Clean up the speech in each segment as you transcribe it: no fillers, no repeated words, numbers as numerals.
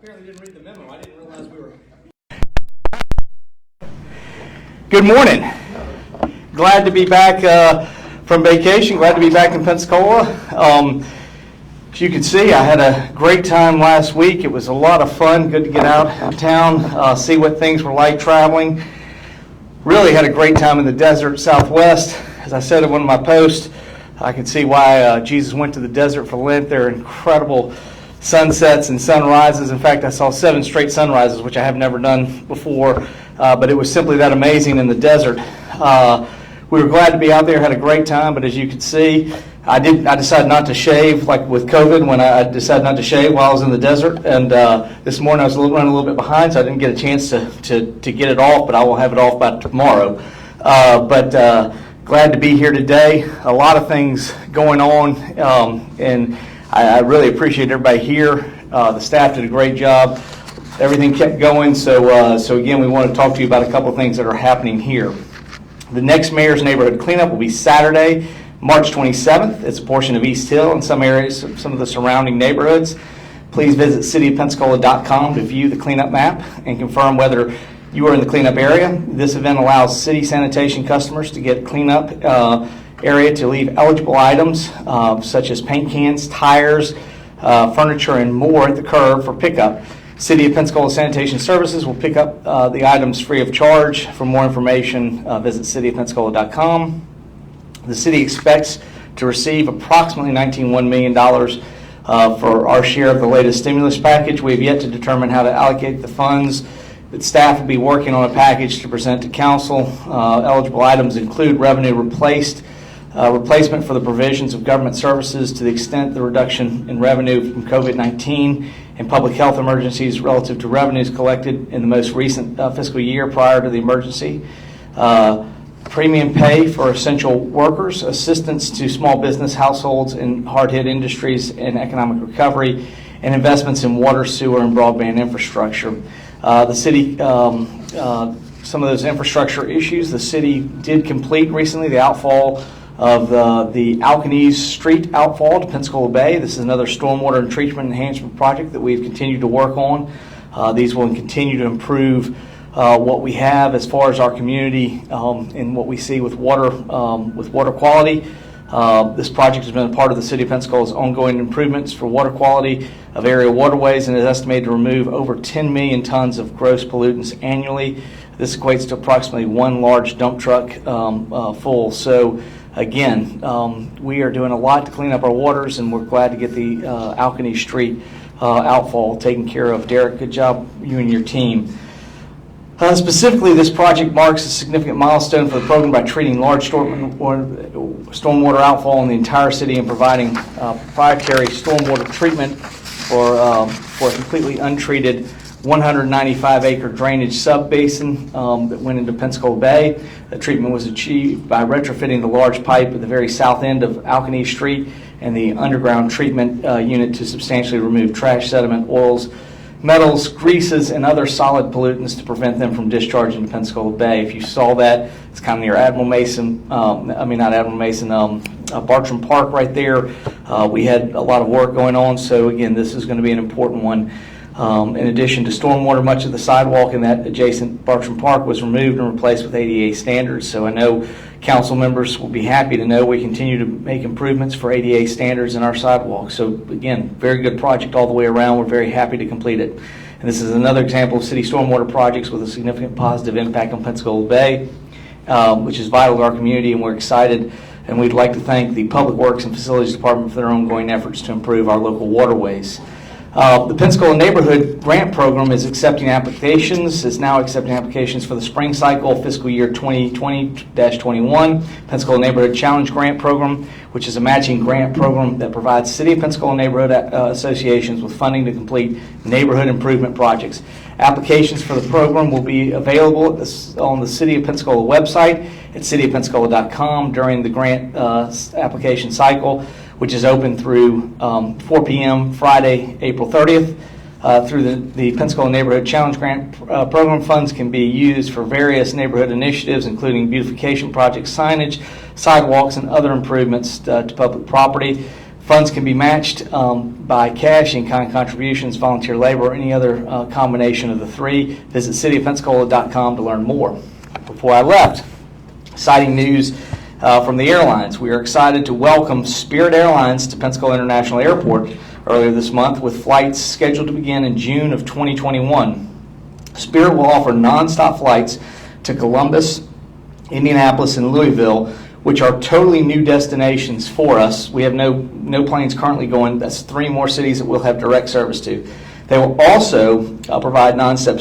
apparently didn't read the memo. I didn't realize we were... Good morning. Glad to be back from vacation. Glad to be back in Pensacola. As you can see, I had a great time last week. It was a lot of fun. Good to get out of town, see what things were like traveling. Really had a great time in the desert Southwest. As I said in one of my posts, I can see why Jesus went to the desert for Lent. There are incredible sunsets and sunrises. In fact, I saw 7 straight sunrises, which I have never done before, but it was simply that amazing in the desert. We were glad to be out there, had a great time, but as you can see, I decided not to shave, like with COVID, when I decided not to shave while I was in the desert, and this morning I was running a little bit behind, so I didn't get a chance to get it off, but I will have it off by tomorrow. Glad to be here today. A lot of things going on, and I really appreciate everybody here. The staff did a great job. Everything kept going, so again, we want to talk to you about a couple of things that are happening here. The next Mayor's Neighborhood Cleanup will be Saturday, March 27th. It's a portion of East Hill and some areas, some of the surrounding neighborhoods. Please visit cityofpensacola.com to view the cleanup map and confirm whether you are in the cleanup area. This event allows city sanitation customers to get cleanup area to leave eligible items such as paint cans, tires, furniture, and more at the curb for pickup. City of Pensacola Sanitation Services will pick up the items free of charge. For more information, visit cityofpensacola.com. The city expects to receive approximately $19.1 million for our share of the latest stimulus package. We have yet to determine how to allocate the funds, but staff will be working on a package to present to council. Eligible items include revenue replacement for the provisions of government services to the extent the reduction in revenue from COVID-19 and public health emergencies relative to revenues collected in the most recent fiscal year prior to the emergency. Premium pay for essential workers, assistance to small business households in hard-hit industries and economic recovery, and investments in water, sewer, and broadband infrastructure. The city, some of those infrastructure issues, the city did complete recently the outfall of the Alcanese Street outfall to Pensacola Bay. This is another stormwater and treatment enhancement project that we've continued to work on. These will continue to improve what we have as far as our community and what we see with water quality. This project has been a part of the City of Pensacola's ongoing improvements for water quality of area waterways and is estimated to remove over 10 million tons of gross pollutants annually. This equates to approximately one large dump truck full. So again, we are doing a lot to clean up our waters, and we're glad to get the Alcanese Street outfall taken care of. Derek, good job, you and your team. Specifically, this project marks a significant milestone for the program by treating large stormwater outfall in the entire city and providing proprietary stormwater treatment for a completely untreated 195-acre drainage sub-basin that went into Pensacola Bay. The treatment was achieved by retrofitting the large pipe at the very south end of Alcanese Street and the underground treatment unit to substantially remove trash, sediment, oils, metals, greases, and other solid pollutants to prevent them from discharging to Pensacola Bay. If you saw that, it's kind of near Bartram Park right there. We had a lot of work going on, so again, this is going to be an important one. In addition to stormwater, much of the sidewalk in that adjacent Bartram Park was removed and replaced with ADA standards. So I know council members will be happy to know we continue to make improvements for ADA standards in our sidewalks. So again, very good project all the way around. We're very happy to complete it. And this is another example of city stormwater projects with a significant positive impact on Pensacola Bay, which is vital to our community, and we're excited. And we'd like to thank the Public Works and Facilities Department for their ongoing efforts to improve our local waterways. The Pensacola Neighborhood Grant Program is accepting applications, is now accepting applications for the spring cycle fiscal year 2020-21 Pensacola Neighborhood Challenge Grant Program, which is a matching grant program that provides City of Pensacola neighborhood associations with funding to complete neighborhood improvement projects. Applications for the program will be available on the City of Pensacola website at cityofpensacola.com during the grant application cycle, which is open through 4 p.m. Friday, April 30th. Through the Pensacola Neighborhood Challenge Grant Program, funds can be used for various neighborhood initiatives, including beautification projects, signage, sidewalks, and other improvements to public property. Funds can be matched by cash, in-kind contributions, volunteer labor, or any other combination of the three. Visit cityofpensacola.com to learn more. Before I left, exciting news from the airlines. We are excited to welcome Spirit Airlines to Pensacola International Airport earlier this month, with flights scheduled to begin in June of 2021. Spirit will offer nonstop flights to Columbus, Indianapolis, and Louisville, which are totally new destinations for us. We have no planes currently going. That's 3 more cities that we'll have direct service to. They will also provide nonstop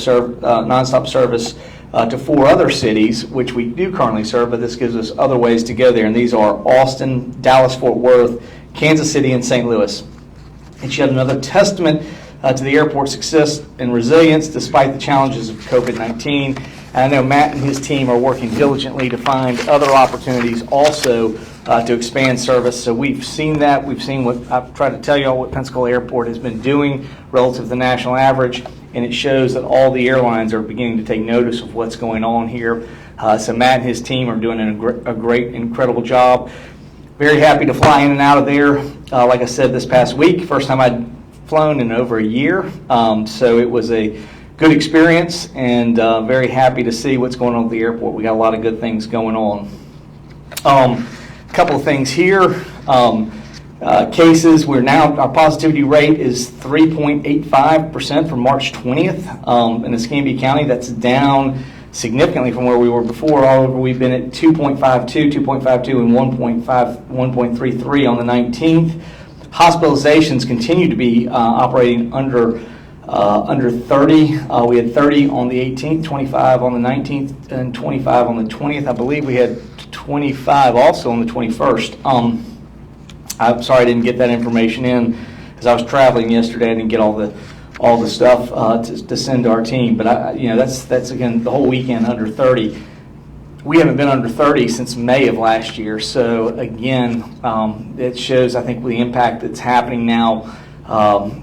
service to 4 other cities, which we do currently serve, but this gives us other ways to go there. And these are Austin, Dallas-Fort Worth, Kansas City, and St. Louis. It's yet another testament to the airport's success and resilience despite the challenges of COVID-19. And I know Matt and his team are working diligently to find other opportunities also to expand service. So we've seen that. We've seen what I've tried to tell you all what Pensacola Airport has been doing relative to the national average, and it shows that all the airlines are beginning to take notice of what's going on here. So Matt and his team are doing a great, incredible job. Very happy to fly in and out of there. Like I said, this past week, first time I'd flown in over a year. So it was a good experience, and very happy to see what's going on at the airport. We got a lot of good things going on. A couple of things here. Cases, our positivity rate is 3.85% for March 20th in Escambia County. That's down significantly from where we were before. All over, we've been at 2.52, and 1.33 on the 19th. Hospitalizations continue to be operating under 30. We had 30 on the 18th, 25 on the 19th, and 25 on the 20th. I believe we had 25 also on the 21st. I'm sorry I didn't get that information in as I was traveling yesterday. I didn't get all the stuff to send to our team. But that's again the whole weekend under 30. We haven't been under 30 since May of last year. So again, it shows, I think, the impact that's happening now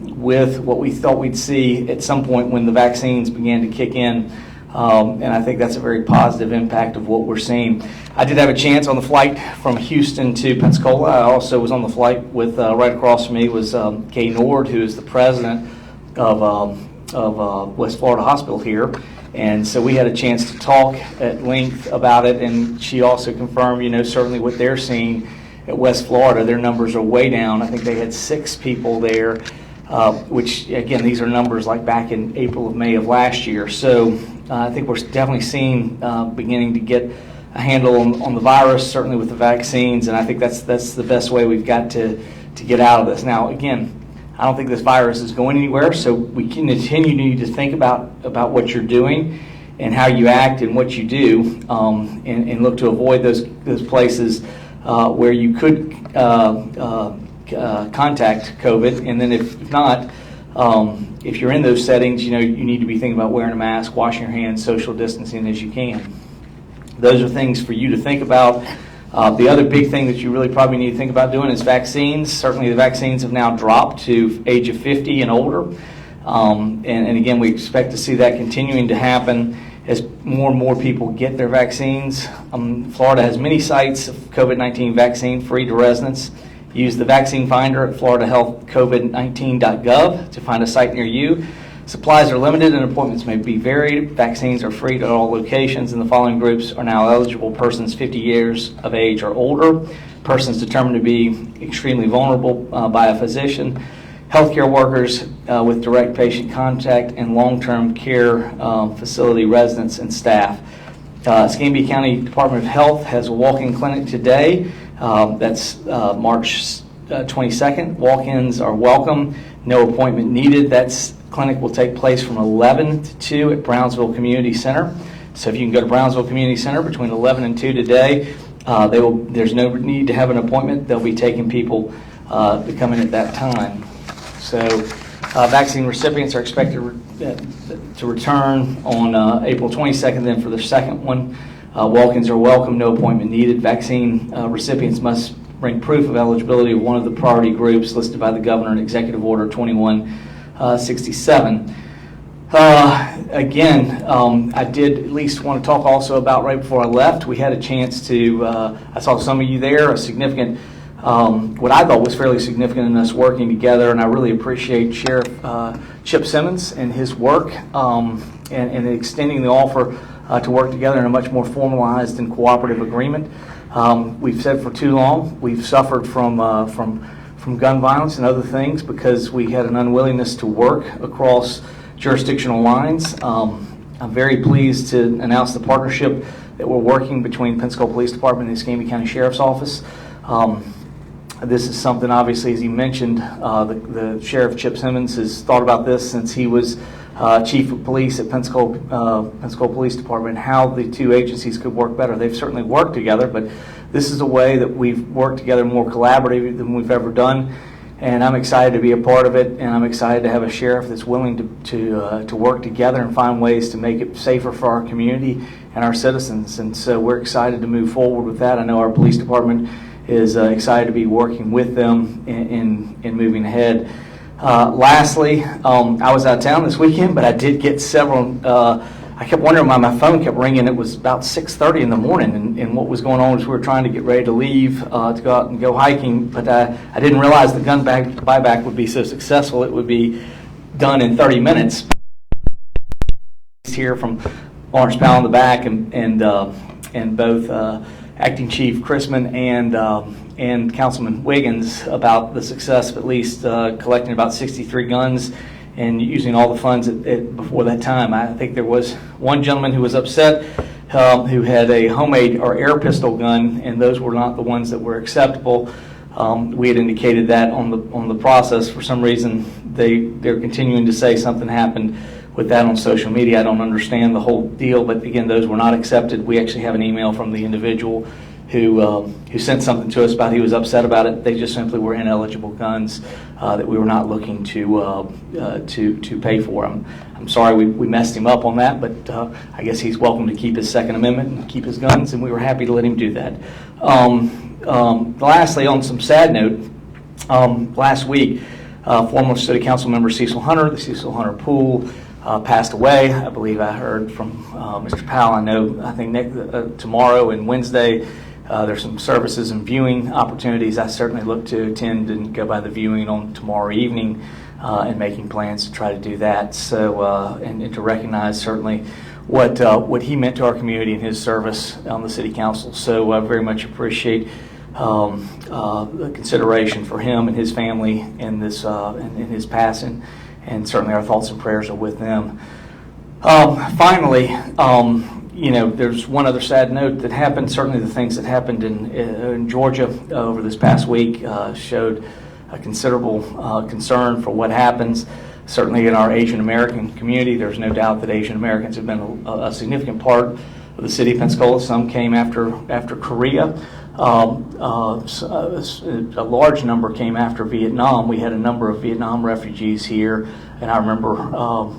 with what we thought we'd see at some point when the vaccines began to kick in. And I think that's a very positive impact of what we're seeing. I did have a chance on the flight from Houston to Pensacola. I also was on the flight with, right across from me was Kay Nord, who is the president of West Florida Hospital here. And so we had a chance to talk at length about it, and she also confirmed, certainly what they're seeing at West Florida. Their numbers are way down. I think they had 6 people there, which, again, these are numbers like back in April, May of last year. So I think we're definitely seeing beginning to get a handle on the virus, certainly with the vaccines, and I think that's the best way we've got to get out of this. Now, again, I don't think this virus is going anywhere, so we can continue to think about what you're doing and how you act and what you do, and look to avoid those places where you could contact COVID. And then if not, if you're in those settings, you need to be thinking about wearing a mask, washing your hands, social distancing as you can. Those are things for you to think about. The other big thing that you really probably need to think about doing is vaccines. Certainly the vaccines have now dropped to age of 50 and older. And again, we expect to see that continuing to happen as more and more people get their vaccines. Florida has many sites of COVID-19 vaccine free to residents. Use the vaccine finder at floridahealthcovid19.gov to find a site near you. Supplies are limited and appointments may be varied. Vaccines are free to all locations, and the following groups are now eligible: persons 50 years of age or older, persons determined to be extremely vulnerable by a physician, healthcare workers with direct patient contact, and long-term care facility residents and staff. Escambia County Department of Health has a walk-in clinic today. That's March 22nd. Walk-ins are welcome. No appointment needed. That clinic will take place from 11 to 2 at Brownsville Community Center. So if you can go to Brownsville Community Center between 11 and 2 today, there's no need to have an appointment. They'll be taking people to come in at that time. So vaccine recipients are expected to return on April 22nd, then for the second one. Walk-ins are welcome, no appointment needed. Vaccine recipients must bring proof of eligibility of one of the priority groups listed by the governor in Executive Order 2167. Again, I did at least want to talk also about, right before I left, we had a chance to, I saw some of you there, a significant what I thought was fairly significant in us working together, and I really appreciate Sheriff Chip Simmons and his work and extending the offer to work together in a much more formalized and cooperative agreement. We've said for too long we've suffered from gun violence and other things because we had an unwillingness to work across jurisdictional lines. I'm very pleased to announce the partnership that we're working between Pensacola Police Department and the Escambia County Sheriff's Office. This is something, obviously, as he mentioned, the Sheriff Chip Simmons has thought about this since he was Chief of Police at Pensacola Police Department, how the two agencies could work better. They've certainly worked together, but this is a way that we've worked together more collaboratively than we've ever done, and I'm excited to be a part of it, and I'm excited to have a sheriff that's willing to work together and find ways to make it safer for our community and our citizens, and so we're excited to move forward with that. I know our police department is excited to be working with them in moving ahead. Lastly, I was out of town this weekend, but I did get several. I kept wondering why my phone kept ringing. It was about 6:30 in the morning, and what was going on was we were trying to get ready to leave to go out and go hiking, but I didn't realize the gun buyback would be so successful. It would be done in 30 minutes. Here from Orange Powell in the back, and both Acting Chief Chrisman and Councilman Wiggins about the success of at least collecting about 63 guns and using all the funds before that time. I think there was one gentleman who was upset who had a homemade or air pistol gun, and those were not the ones that were acceptable. We had indicated that on the process. For some reason, they're continuing to say something happened with that on social media. I don't understand the whole deal, but again, those were not accepted. We actually have an email from the individual who sent something to us about he was upset about it. They just simply were ineligible guns that we were not looking to pay for. I'm sorry we messed him up on that, but I guess he's welcome to keep his Second Amendment and keep his guns, and we were happy to let him do that. Lastly, on some sad note, last week, former City Council member Cecil Hunter, the Cecil Hunter pool, passed away. I believe I heard from Mr. Powell. I think tomorrow and Wednesday there's some services and viewing opportunities. I certainly look to attend and go by the viewing on tomorrow evening and making plans to try to do that. So and to recognize certainly what he meant to our community and his service on the City Council. So I very much appreciate the consideration for him and his family in this in his passing. And certainly our thoughts and prayers are with them. Finally, there's one other sad note that happened. Certainly the things that happened in Georgia over this past week showed a considerable concern for what happens. Certainly in our Asian American community, there's no doubt that Asian Americans have been a significant part of the city of Pensacola. Some came after Korea. A large number came after Vietnam. We had a number of Vietnam refugees here, and I remember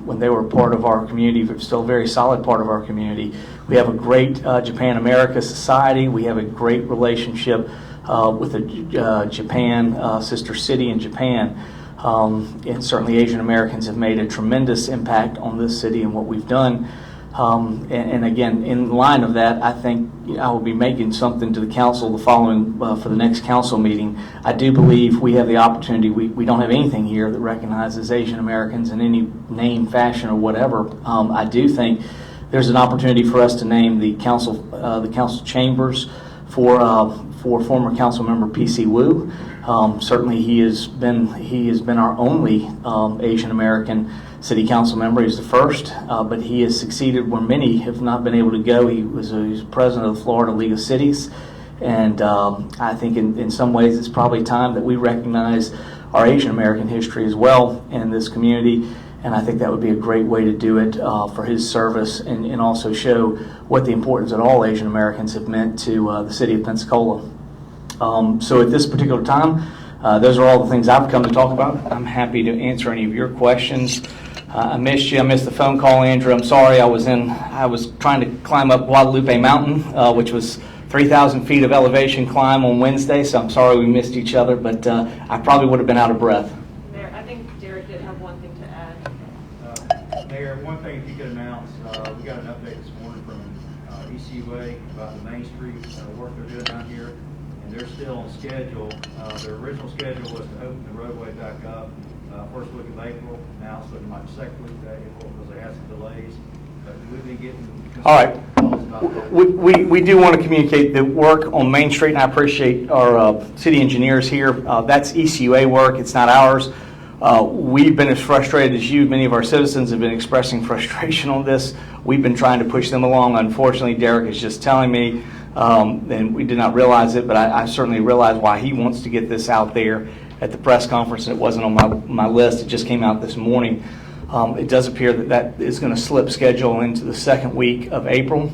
when they were part of our community, but still a very solid part of our community. We have a great Japan-America society. We have a great relationship with the Japan sister city in Japan. And certainly Asian Americans have made a tremendous impact on this city and what we've done. And again, in line of that, I think I will be making something to the council the following for the next council meeting. I do believe we have the opportunity. We don't have anything here that recognizes Asian Americans in any name, fashion, or whatever. I do think there's an opportunity for us to name the council chambers for former council member P.C. Wu. Certainly, he has been our only Asian American city council member. He's the first, but he has succeeded where many have not been able to go. He's president of the Florida League of Cities, and I think in some ways it's probably time that we recognize our Asian American history as well in this community, and I think that would be a great way to do it for his service and also show what the importance that all Asian Americans have meant to the city of Pensacola. So at this particular time, those are all the things I've come to talk about. I'm happy to answer any of your questions. I missed you. I missed the phone call, Andrew. I'm sorry. I was trying to climb up Guadalupe Mountain, which was 3,000 feet of elevation climb on Wednesday, so I'm sorry we missed each other, but I probably would have been out of breath. Mayor, I think Derek did have one thing to add. Mayor, one thing if you could announce, we got an update this morning from Ecua about the Main Street work they're doing down here. and they're still on schedule. Their original schedule was to open the roadway back up first week of April. Now it's looking like the second week of April because they had some delays. But we've been getting All right. calls about that. We do want to communicate the work on Main Street, and I appreciate our city engineers here. That's ECUA work. It's not ours. We've been as frustrated as you. Many of our citizens have been expressing frustration on this. We've been trying to push them along. Unfortunately, Derek is just telling me, and we did not realize it, but I certainly realize why he wants to get this out there at the press conference. It wasn't on my list. It just came out this morning. It does appear that is going to slip schedule into the second week of April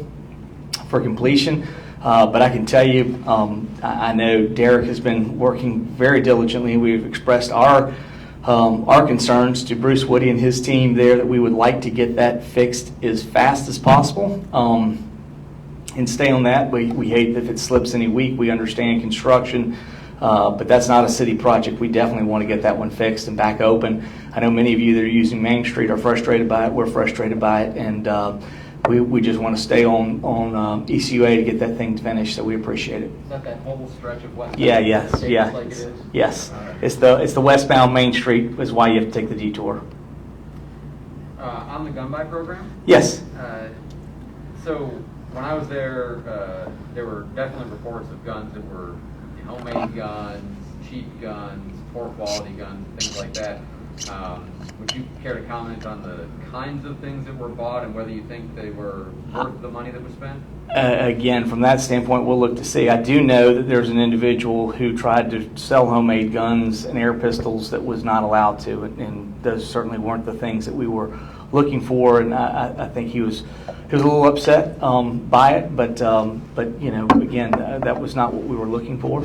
for completion. But I can tell you, I know Derek has been working very diligently. We've expressed our concerns to Bruce Woody and his team there that we would like to get that fixed as fast as possible and stay on that. We hate if it slips any week. We understand construction, but that's not a city project. We definitely want to get that one fixed and back open. I know many of you that are using Main Street are frustrated by it. We're frustrated by it, and we just want to stay on ECUA to get that thing finished, so we appreciate it. Is that whole stretch of west? Yeah, yes, yeah. Like it is? Yes. Right. It's the westbound Main Street is why you have to take the detour. On the gun buy program? Yes. So when I was there were definitely reports of guns that were homemade guns, cheap guns, poor quality guns, things like that. Would you care to comment on the kinds of things that were bought and whether you think they were worth the money that was spent? Again, from that standpoint, we'll look to see. I do know that there's an individual who tried to sell homemade guns and air pistols that was not allowed to, and those certainly weren't the things that we were looking for. And I think he was a little upset by it, but you know, again, that was not what we were looking for.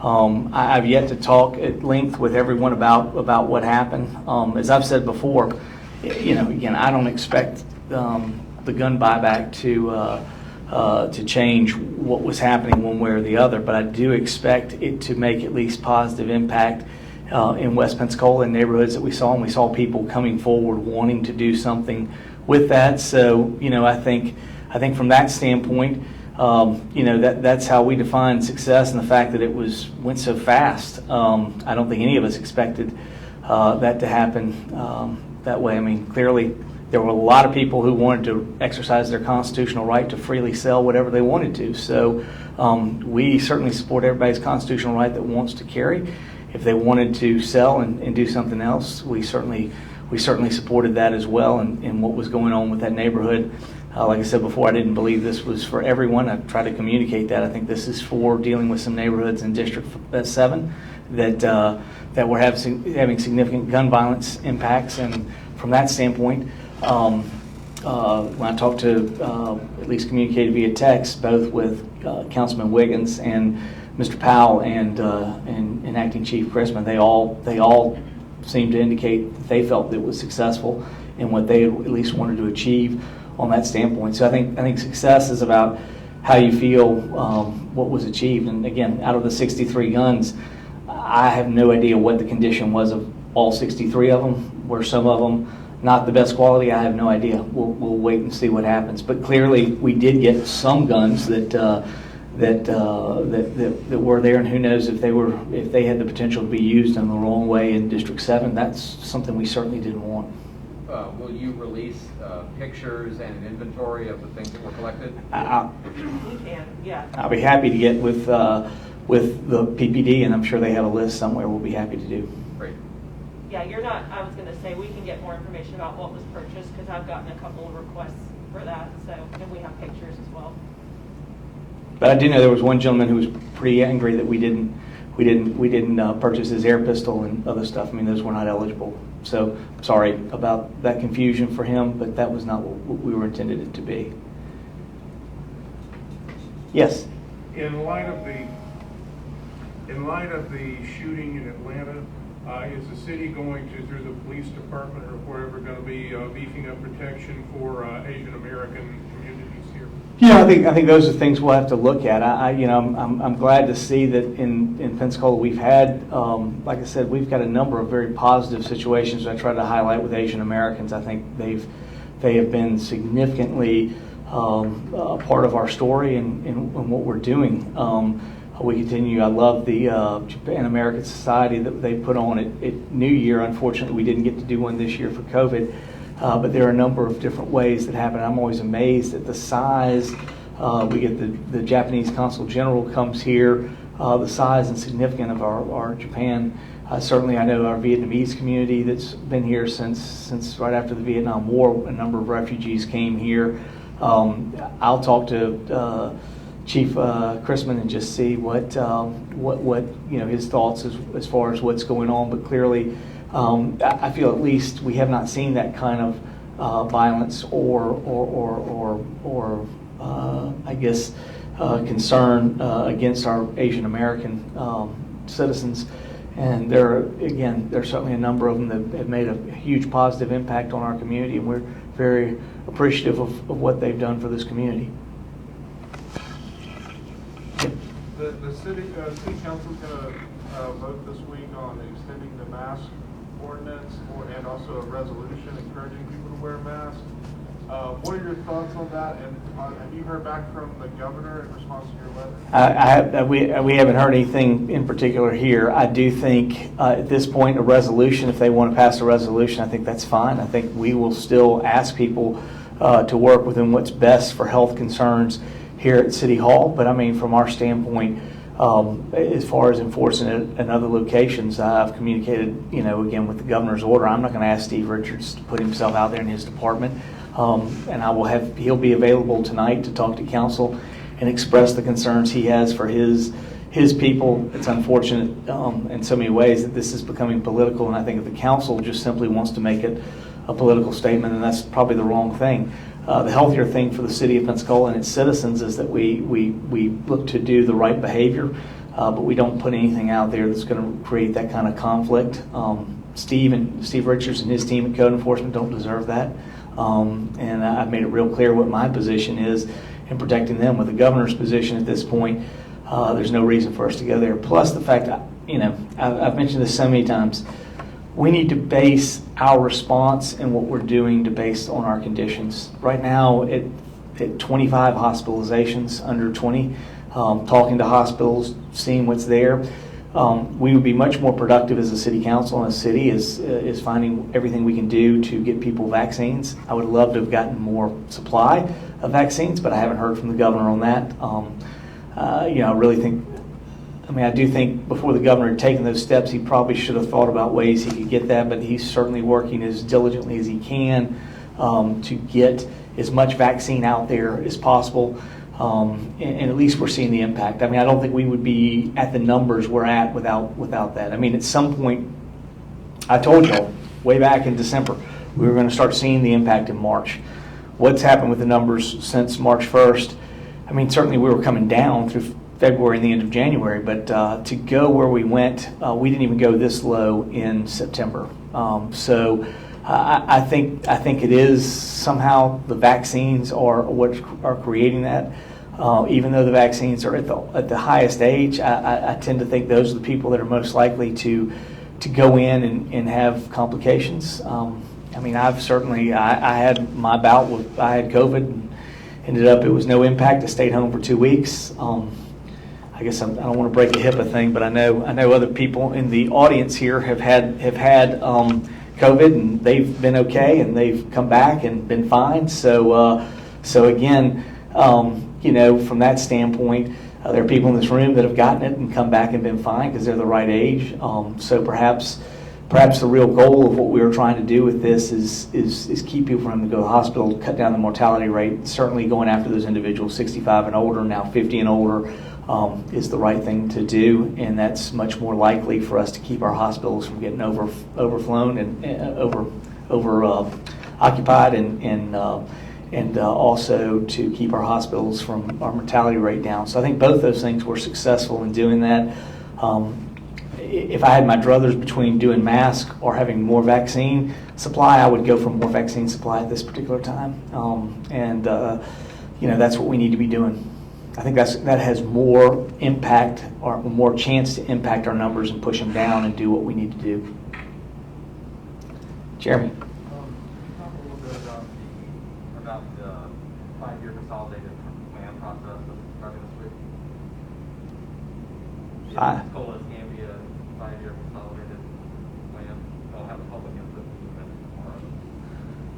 I've yet to talk at length with everyone about what happened. As I've said before, you know, again, I don't expect the gun buyback to change what was happening one way or the other, but I do expect it to make at least positive impact in West Pensacola and neighborhoods that we saw, and we saw people coming forward wanting to do something with that. So, you know, I think from that standpoint, you know, that's how we define success, and the fact that it went so fast. I don't think any of us expected that to happen that way. I mean, clearly there were a lot of people who wanted to exercise their constitutional right to freely sell whatever they wanted to. So we certainly support everybody's constitutional right that wants to carry. If they wanted to sell and do something else, we certainly supported that as well, and what was going on with that neighborhood. Like I said before, I didn't believe this was for everyone. I tried to communicate that. I think this is for dealing with some neighborhoods in District 7 that were having significant gun violence impacts. And from that standpoint, when I talked to, at least communicated via text, both with Councilman Wiggins and Mr. Powell and Acting Chief Chrisman, they all seemed to indicate that they felt that it was successful in what they at least wanted to achieve on that standpoint. So I think success is about how you feel what was achieved. And again, out of the 63 guns, I have no idea what the condition was of all 63 of them. Were some of them not the best quality? I have no idea. We'll wait and see what happens. But clearly, we did get some guns that were there, and who knows if they had the potential to be used in the wrong way in District 7. That's something we certainly didn't want. Will you release pictures and an inventory of the things that were collected? We can, yeah. I'll be happy to get with the PPD, and I'm sure they have a list somewhere. We'll be happy to do. Great. Yeah, I was going to say we can get more information about what was purchased, because I've gotten a couple of requests for that, and we have pictures as well. But I do know there was one gentleman who was pretty angry that we didn't purchase his air pistol and other stuff. I mean, those were not eligible. So sorry about that confusion for him, but that was not what we were intended it to be. Yes. In light of the shooting in Atlanta, is the city going to, through the police department or wherever, going to be beefing up protection for Asian American communities here? Yeah, I think those are things we'll have to look at. I'm glad to see that in Pensacola we've had, like I said, we've got a number of very positive situations I try to highlight with Asian Americans. I think they have been significantly part of our story and what we're doing. we continue. I love the Japan American Society that they put on at New Year. Unfortunately, we didn't get to do one this year for COVID, but there are a number of different ways that happen. I'm always amazed at the size. We get the Japanese Consul General comes here, the size and significance of our Japan. Certainly, I know our Vietnamese community that's been here since right after the Vietnam War. A number of refugees came here. I'll talk to Chief Chrisman and just see what his thoughts as far as what's going on. But clearly, I feel at least we have not seen that kind of violence or I guess concern against our Asian American citizens. And there are certainly a number of them that have made a huge positive impact on our community, and we're very appreciative of what they've done for this community. The city council's going to vote this week on extending the mask ordinance and also a resolution encouraging people to wear masks. What are your thoughts on that? And have you heard back from the governor in response to your letter? We haven't heard anything in particular here. I do think at this point a resolution, if they want to pass a resolution, I think that's fine. I think we will still ask people to work within what's best for health concerns here at City Hall. But I mean, from our standpoint, as far as enforcing it in other locations, I've communicated, again with the governor's order. I'm not going to ask Steve Richards to put himself out there in his department. And he'll be available tonight to talk to council and express the concerns he has for his people. It's unfortunate in so many ways that this is becoming political, and I think if the council just simply wants to make it a political statement, and that's probably the wrong thing. The healthier thing for the city of Pensacola and its citizens is that we look to do the right behavior, but we don't put anything out there that's going to create that kind of conflict. Steve Richards and his team at Code Enforcement don't deserve that. And I've made it real clear what my position is in protecting them. With the governor's position at this point, there's no reason for us to go there. Plus the fact that, I've mentioned this so many times, we need to base our response and what we're doing based on our conditions. Right now, at 25 hospitalizations, under 20, talking to hospitals, seeing what's there. We would be much more productive as a city council and a city is finding everything we can do to get people vaccines. I would love to have gotten more supply of vaccines, but I haven't heard from the governor on that. I do think before the governor had taken those steps, he probably should have thought about ways he could get that, but he's certainly working as diligently as he can to get as much vaccine out there as possible. And at least we're seeing the impact. I don't think we would be at the numbers we're at without that. At some point, I told y'all way back in December, we were going to start seeing the impact in March. What's happened with the numbers since March 1st? Certainly we were coming down through February and the end of January, but to go where we went, we didn't even go this low in September. So I think it is somehow the vaccines are what are creating that. Even though the vaccines are at the highest age, I tend to think those are the people that are most likely to go in and have complications. I had my bout with, I had COVID, and ended up it was no impact. I stayed home for 2 weeks. I guess I don't want to break a HIPAA thing, but I know other people in the audience here have had COVID, and they've been okay, and they've come back and been fine. So again, from that standpoint, there are people in this room that have gotten it and come back and been fine because they're the right age. So perhaps the real goal of what we were trying to do with this is keep people from having to go to the hospital, cut down the mortality rate. Certainly going after those individuals 65 and older, now 50 and older, is the right thing to do, and that's much more likely for us to keep our hospitals from getting overflown and over occupied, and also to keep our hospitals from our mortality rate down. So I think both those things were successful in doing that. If I had my druthers between doing masks or having more vaccine supply, I would go for more vaccine supply at this particular time. That's what we need to be doing. I think that has more impact or more chance to impact our numbers and push them down and do what we need to do. Jeremy. Can you talk a little bit about the 5-year consolidated plan process that's starting this week? Pensacola, Zambia, 5-year consolidated plan. I'll have a public input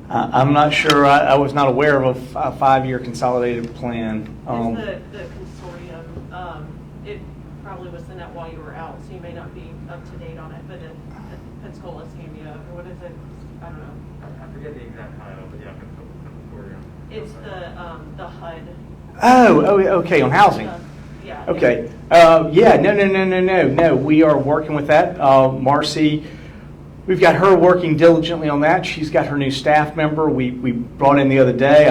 tomorrow. I'm not sure, I was not aware of a 5-year consolidated plan. It's the consortium. It probably was sent out while you were out, so you may not be up to date on it, but the Pensacola, Zambia, or what is it? I don't know. I forget the exact title, but yeah, consortium. It's the HUD. Oh, okay, on housing. Yeah. Okay. Yeah, no. We are working with that. Marcy, we've got her working diligently on that. She's got her new staff member. We brought in the other day.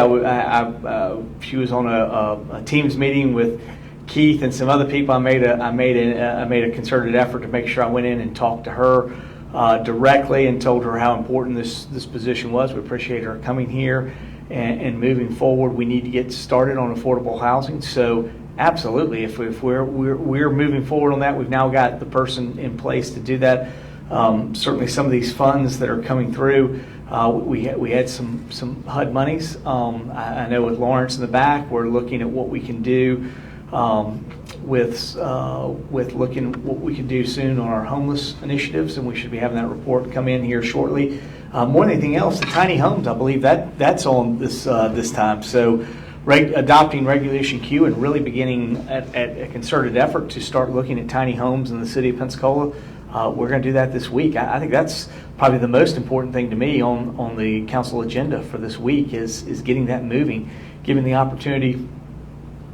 She was on a Teams meeting with Keith and some other people. I made a concerted effort to make sure I went in and talked to her directly and told her how important this position was. We appreciate her coming here and moving forward. We need to get started on affordable housing. So absolutely, if we're moving forward on that, we've now got the person in place to do that. Certainly, some of these funds that are coming through, we had some HUD monies. I know with Lawrence in the back, we're looking at what we can do with looking what we can do soon on our homeless initiatives, and we should be having that report come in here shortly. More than anything else, the tiny homes, I believe that's on this time. So adopting Regulation Q and really beginning at a concerted effort to start looking at tiny homes in the city of Pensacola. We're going to do that this week. I think that's probably the most important thing to me on the council agenda for this week is getting that moving, giving the opportunity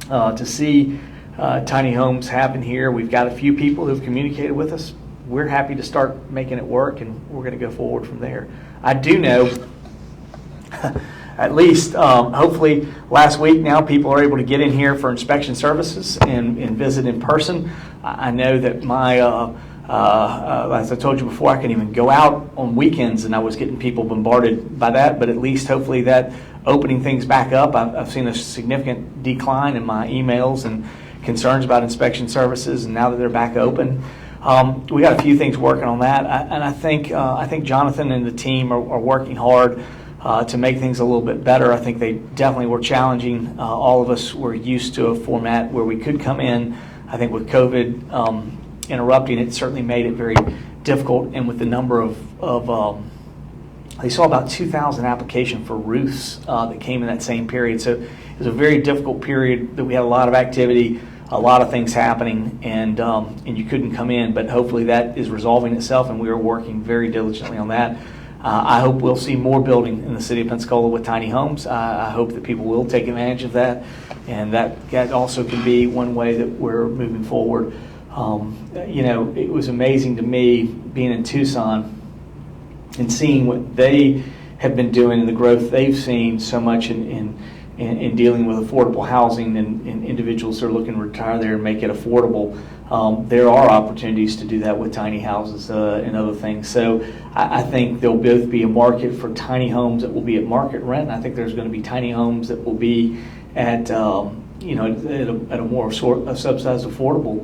to see tiny homes happen here. We've got a few people who've communicated with us. We're happy to start making it work, and we're going to go forward from there. I do know, at least hopefully last week now, people are able to get in here for inspection services and visit in person. I know that as I told you before, I couldn't even go out on weekends, and I was getting people bombarded by that, but at least hopefully that opening things back up. I've seen a significant decline in my emails and concerns about inspection services, and now that they're back open, we got a few things working on that, and I think Jonathan and the team are working hard to make things a little bit better. I think they definitely were challenging. All of us were used to a format where we could come in. I think with COVID interrupting, it certainly made it very difficult, and with the number of they saw about 2,000 applications for roofs that came in that same period. So it was a very difficult period that we had a lot of activity, a lot of things happening, and you couldn't come in. But hopefully that is resolving itself, and we are working very diligently on that. I hope we'll see more building in the city of Pensacola with tiny homes. I hope that people will take advantage of that, and that also can be one way that we're moving forward. It was amazing to me being in Tucson and seeing what they have been doing and the growth they've seen so much in dealing with affordable housing and individuals who are looking to retire there and make it affordable. There are opportunities to do that with tiny houses and other things. So I think there'll both be a market for tiny homes that will be at market rent. I think there's going to be tiny homes that will be at a more subsidized affordable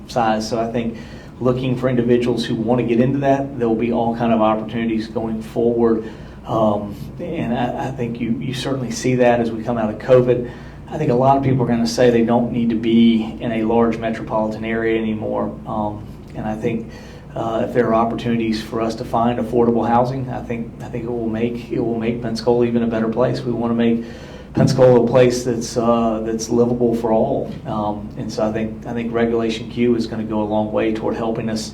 size. So I think looking for individuals who want to get into that, there will be all kind of opportunities going forward. And I think you certainly see that as we come out of COVID. I think a lot of people are going to say they don't need to be in a large metropolitan area anymore. And I think if there are opportunities for us to find affordable housing, I think it will make Pensacola even a better place. We want to make Pensacola a place that's livable for all, and so I think Regulation Q is going to go a long way toward helping us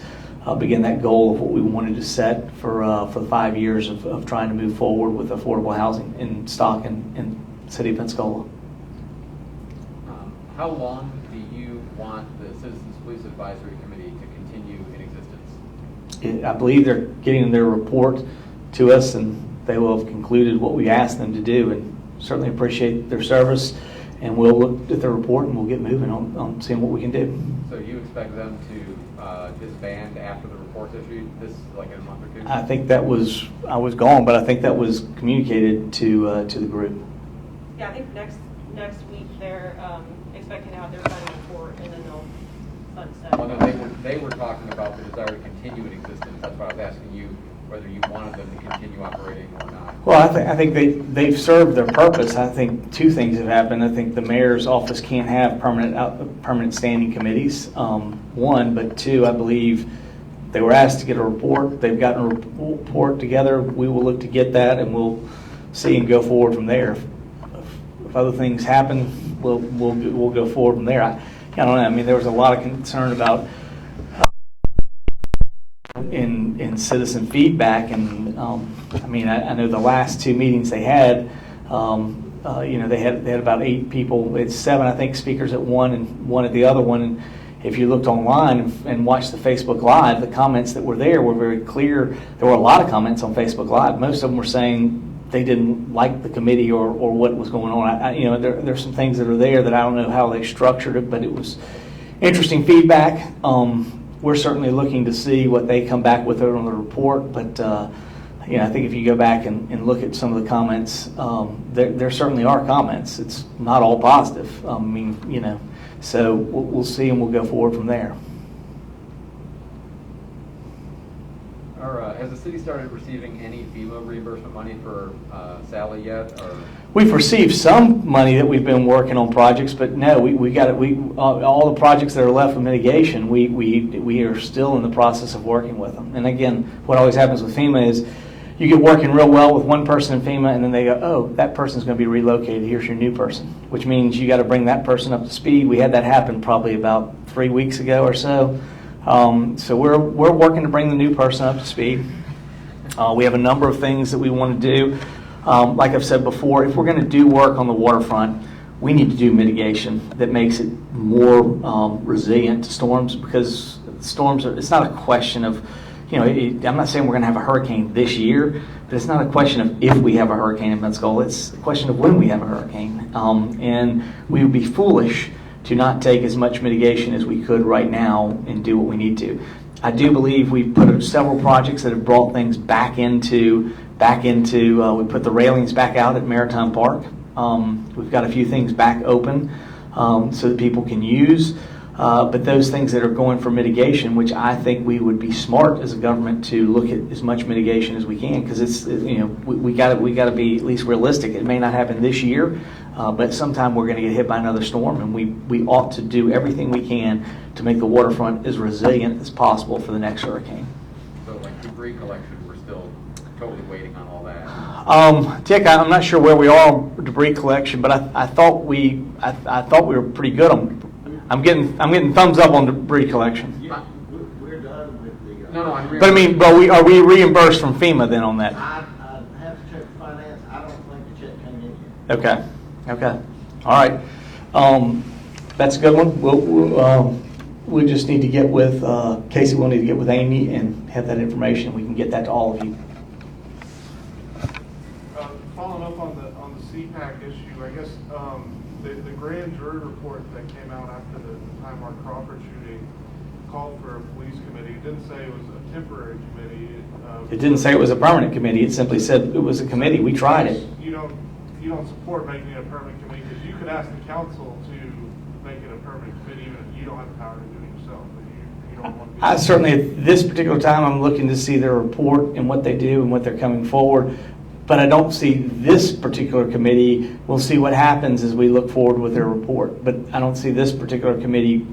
begin that goal of what we wanted to set for 5 years of trying to move forward with affordable housing in stock in the city of Pensacola. How long do you want the Citizens Police Advisory Committee to continue in existence? I believe they're getting their report to us, and they will have concluded what we asked them to do, and certainly appreciate their service, and we'll look at the report and we'll get moving on seeing what we can do. So you expect them to disband after the report's issued, like in a month or two? I think I was gone, but I think that was communicated to the group. Yeah, I think next week they're expecting to have their final report, and then they'll sunset. Well, no, they were talking about the desire to continue in existence. That's why I was asking you whether you wanted them to continue operating or not. Well, I think they've served their purpose. I think two things have happened. I think the mayor's office can't have permanent standing committees, one, but two, I believe they were asked to get a report. They've gotten a report together. We will look to get that, and we'll see and go forward from there. If other things happen, we'll go forward from there. I don't know. I mean, there was a lot of concern about in citizen feedback, and I mean, I know the last two meetings they had, they had about 8 people. It's 7, I think, speakers at one and 1 at the other one. And if you looked online and watched the Facebook Live, the comments that were there were very clear. There were a lot of comments on Facebook Live. Most of them were saying they didn't like the committee or what was going on. There's some things that are there that I don't know how they structured it, but it was interesting feedback. We're certainly looking to see what they come back with on the report, but I think if you go back and look at some of the comments, there certainly are comments. It's not all positive. So we'll see and we'll go forward from there. Has the city started receiving any FEMA reimbursement money for Sally yet? Or? We've received some money that we've been working on projects, but no, we got it. All the projects that are left with mitigation, we are still in the process of working with them. And again, what always happens with FEMA is you get working real well with one person in FEMA, and then they go, oh, that person's going to be relocated. Here's your new person, which means you got to bring that person up to speed. We had that happen probably about 3 weeks ago or so. So we're working to bring the new person up to speed. We have a number of things that we want to do. Like I've said before, if we're going to do work on the waterfront, we need to do mitigation that makes it more resilient to storms, because storms it's not a question of, I'm not saying we're going to have a hurricane this year, but it's not a question of if we have a hurricane in Pensacola. It's a question of when we have a hurricane. And we would be foolish to not take as much mitigation as we could right now and do what we need to. I do believe we've put several projects that have brought things back into we put the railings back out at Maritime Park. We've got a few things back open so that people can use. But those things that are going for mitigation, which I think we would be smart as a government to look at as much mitigation as we can, because we got to be at least realistic. It may not happen this year, but sometime we're going to get hit by another storm, and we ought to do everything we can to make the waterfront as resilient as possible for the next hurricane. So, like debris collection, we're still totally waiting on all that. Dick, I'm not sure where we are on debris collection, but I thought we were pretty good on. I'm getting thumbs up on debris collection. Yeah, we're done with the. No, I'm. But I mean, are we reimbursed from FEMA then on that? I have to check finance. I don't think the check came in yet. Okay. All right. That's a good one. We just need to get with Casey. We'll need to get with Amy and have that information. We can get that to all of you. Following up on the CPAC issue, I guess the grand jury report that came out after the Time Mark Crawford shooting called for a police committee. It didn't say it was a temporary committee. It didn't say it was a permanent committee. It simply said it was a committee. We tried it. You don't support making it a permanent committee, because you could ask the council to make it a permanent committee, even if you don't have the power to do it yourself. But you don't want to. I certainly, at this particular time, I'm looking to see their report and what they do and what they're coming forward. But I don't see this particular committee. We'll see what happens as we look forward with their report. But I don't see this particular committee.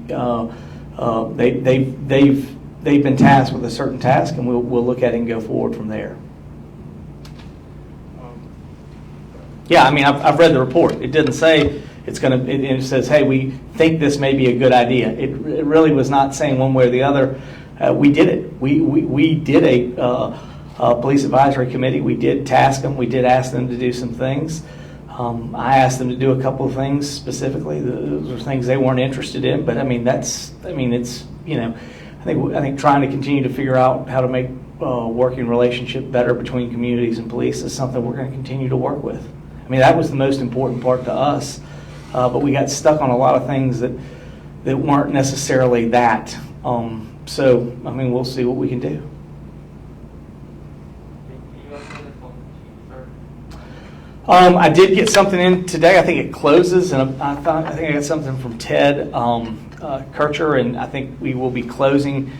They've been tasked with a certain task, and we'll look at it and go forward from there. Yeah, I mean, I've read the report. It didn't say it's going to. It says, hey, we think this may be a good idea. It really was not saying one way or the other. We did it. We did a police advisory committee. We did task them. We did ask them to do some things. I asked them to do a couple of things specifically. Those were things they weren't interested in. But I mean, it's I think trying to continue to figure out how to make working relationship better between communities and police is something we're going to continue to work with. I mean, that was the most important part to us. But we got stuck on a lot of things that weren't necessarily that. So I mean, we'll see what we can do. I did get something in today. I think it closes, and I think I got something from Ted Kircher, and I think we will be closing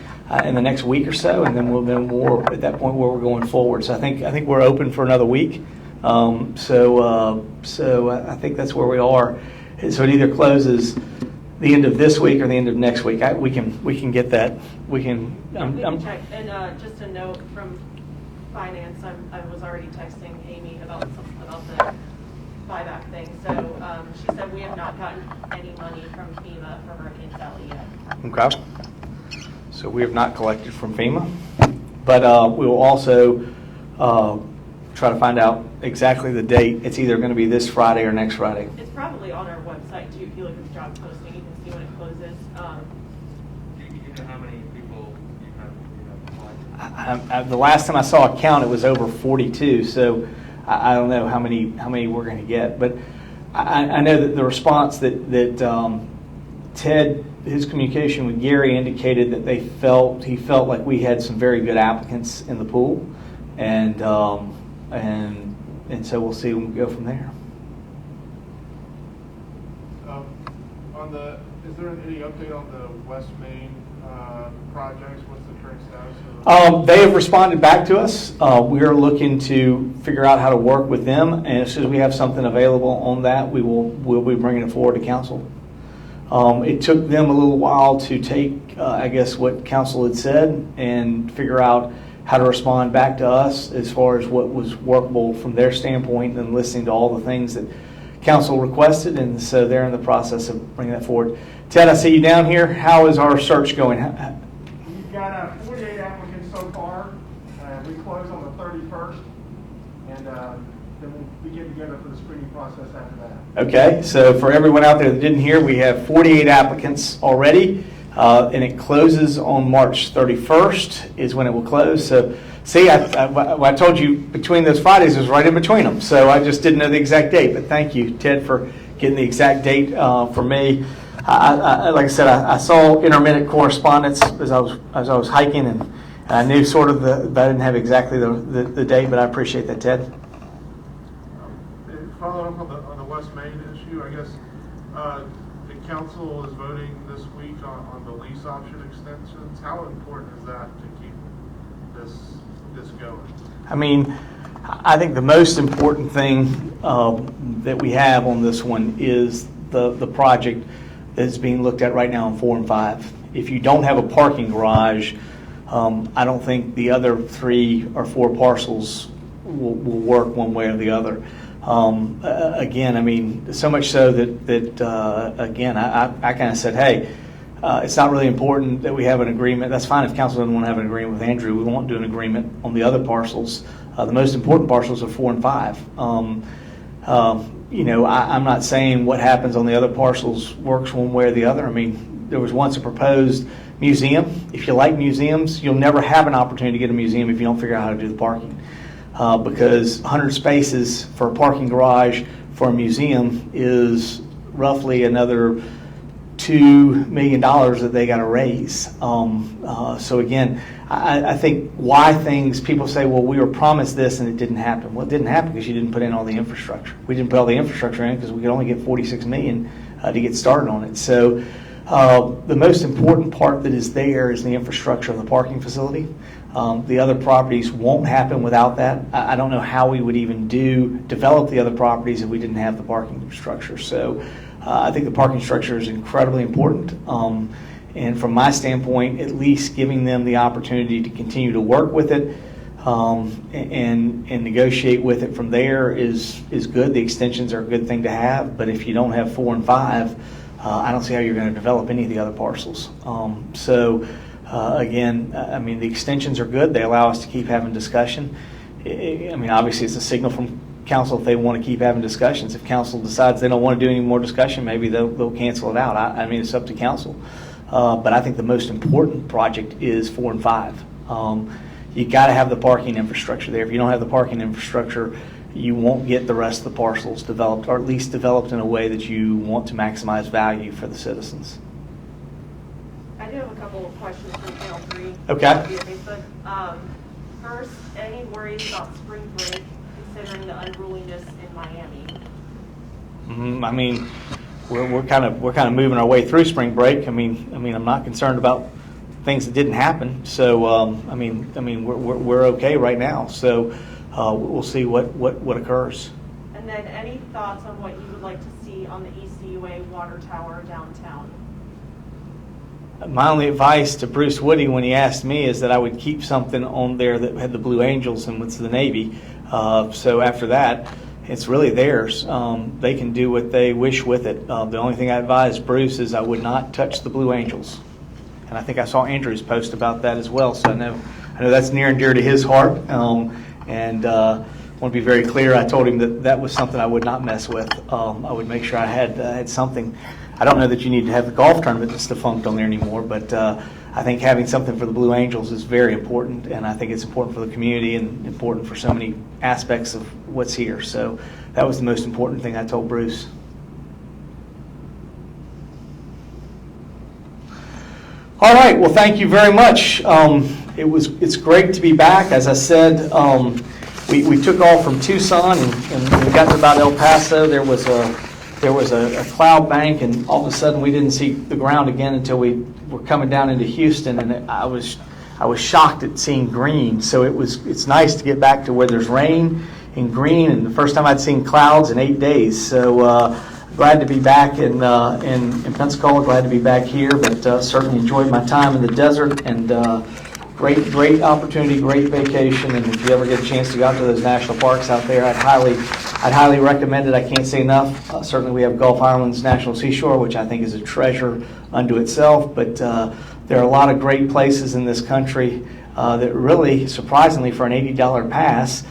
in the next week or so, and then we'll know more at that point where we're going forward. So I think we're open for another week. So I think that's where we are. So it either closes the end of this week or the end of next week. We can get that. We can. We can check. And just a note from finance, I was already texting Amy about the buyback thing. So she said we have not gotten any money from FEMA for Hurricane Sally yet. Okay. So we have not collected from FEMA, but we will also try to find out exactly the date. It's either going to be this Friday or next Friday. It's probably on our website too. If you look at the job posting, you can see when it closes. Do you know how many people you have applied? The last time I saw a count, it was over 42. So I don't know how many we're going to get, but I know that the response that Ted, his communication with Gary indicated that he felt like we had some very good applicants in the pool, and so we'll see when we go from there. Is there any update on the West Main projects? What's the current status of They have responded back to us. We are looking to figure out how to work with them, and as soon as we have something available on that, we'll be bringing it forward to council. It took them a little while to take, I guess, what council had said and figure out how to respond back to us as far as what was workable from their standpoint, and listening to all the things that council requested, and so they're in the process of bringing that forward. Ted, I see you down here. How is our search going? We've got 48 applicants so far. We close on the 31st, and then we'll be getting together for the screening process after that. Okay, so for everyone out there that didn't hear, we have 48 applicants already, and it closes on March 31st is when it will close. So, see, I told you between those Fridays is right in between them, so I just didn't know the exact date. But thank you, Ted, for getting the exact date for me. Like I said, I saw intermittent correspondence as I was hiking, and I knew sort of but I didn't have exactly the date. But I appreciate that, Ted. Following up on the West Main issue, I guess the council is voting this week on the lease option extensions. How important is that to keep this going? I mean, I think the most important thing that we have on this one is the project that's being looked at right now on 4 and 5. If you don't have a parking garage, I don't think the other 3 or 4 parcels will work one way or the other. Again, I mean, so much so that again, I kind of said, hey, it's not really important that we have an agreement. That's fine if council doesn't want to have an agreement with Andrew. We won't do an agreement on the other parcels. The most important parcels are 4 and 5. I'm not saying what happens on the other parcels works one way or the other. I mean, there was once a proposed museum. If you like museums, you'll never have an opportunity to get a museum if you don't figure out how to do the parking. Because 100 spaces for a parking garage for a museum is roughly another $2 million that they got to raise. So again, I think why people say, well, we were promised this and it didn't happen. Well, it didn't happen because you didn't put in all the infrastructure. We didn't put all the infrastructure in because we could only get $46 million to get started on it. So the most important part that is there is the infrastructure of the parking facility. The other properties won't happen without that. I don't know how we would even develop the other properties if we didn't have the parking infrastructure. So I think the parking structure is incredibly important. And from my standpoint, at least giving them the opportunity to continue to work with it and negotiate with it from there is good. The extensions are a good thing to have, but if you don't have 4 and 5, I don't see how you're going to develop any of the other parcels. Again, I mean, the extensions are good. They allow us to keep having discussion. I mean, obviously, it's a signal from council if they want to keep having discussions. If council decides they don't want to do any more discussion, maybe they'll cancel it out. I mean, it's up to council. But I think the most important project is 4 and 5. You got to have the parking infrastructure there. If you don't have the parking infrastructure, you won't get the rest of the parcels developed, or at least developed in a way that you want to maximize value for the citizens. I do have a couple of questions from Channel 3. Okay. Via Facebook. First, any worries about spring break considering the unruliness in Miami? I mean, we're kind of moving our way through spring break. I mean, I'm not concerned about things that didn't happen. So, I mean, we're okay right now. So, we'll see what occurs. And then any thoughts on what you would like to see on the ECUA water tower downtown? My only advice to Bruce Woody when he asked me is that I would keep something on there that had the Blue Angels and what's the Navy. So after that, it's really theirs. They can do what they wish with it. The only thing I advise Bruce is I would not touch the Blue Angels. And I think I saw Andrew's post about that as well. So I know that's near and dear to his heart. And I want to be very clear. I told him that was something I would not mess with. I would make sure I had something. I don't know that you need to have the golf tournament that's defunct on there anymore, but I think having something for the Blue Angels is very important, and I think it's important for the community and important for so many aspects of what's here. So that was the most important thing I told Bruce. All right, well, thank you very much. It's great to be back. As I said, we took off from Tucson and we got to about El Paso. There was a cloud bank, and all of a sudden we didn't see the ground again until we were coming down into Houston, and I was shocked at seeing green. So it's nice to get back to where there's rain and green, and the first time I'd seen clouds in 8 days. So glad to be back in Pensacola. Glad to be back here, but certainly enjoyed my time in the desert, and great opportunity, great vacation. And if you ever get a chance to go out to those national parks out there, I'd highly recommend it. I can't say enough. Certainly we have Gulf Islands National Seashore, which I think is a treasure unto itself, but there are a lot of great places in this country that really, surprisingly, for an $80 pass,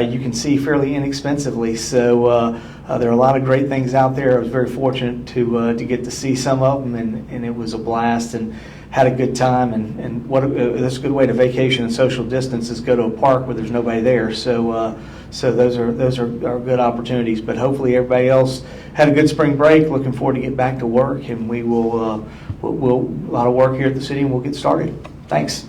you can see fairly inexpensively. So there are a lot of great things out there. I was very fortunate to get to see some of them, and it was a blast, and had a good time. And that's a good way to vacation and social distance is go to a park where there's nobody there. So those are good opportunities. But hopefully everybody else had a good spring break. Looking forward to get back to work, and we'll a lot of work here at the city, and we'll get started. Thanks.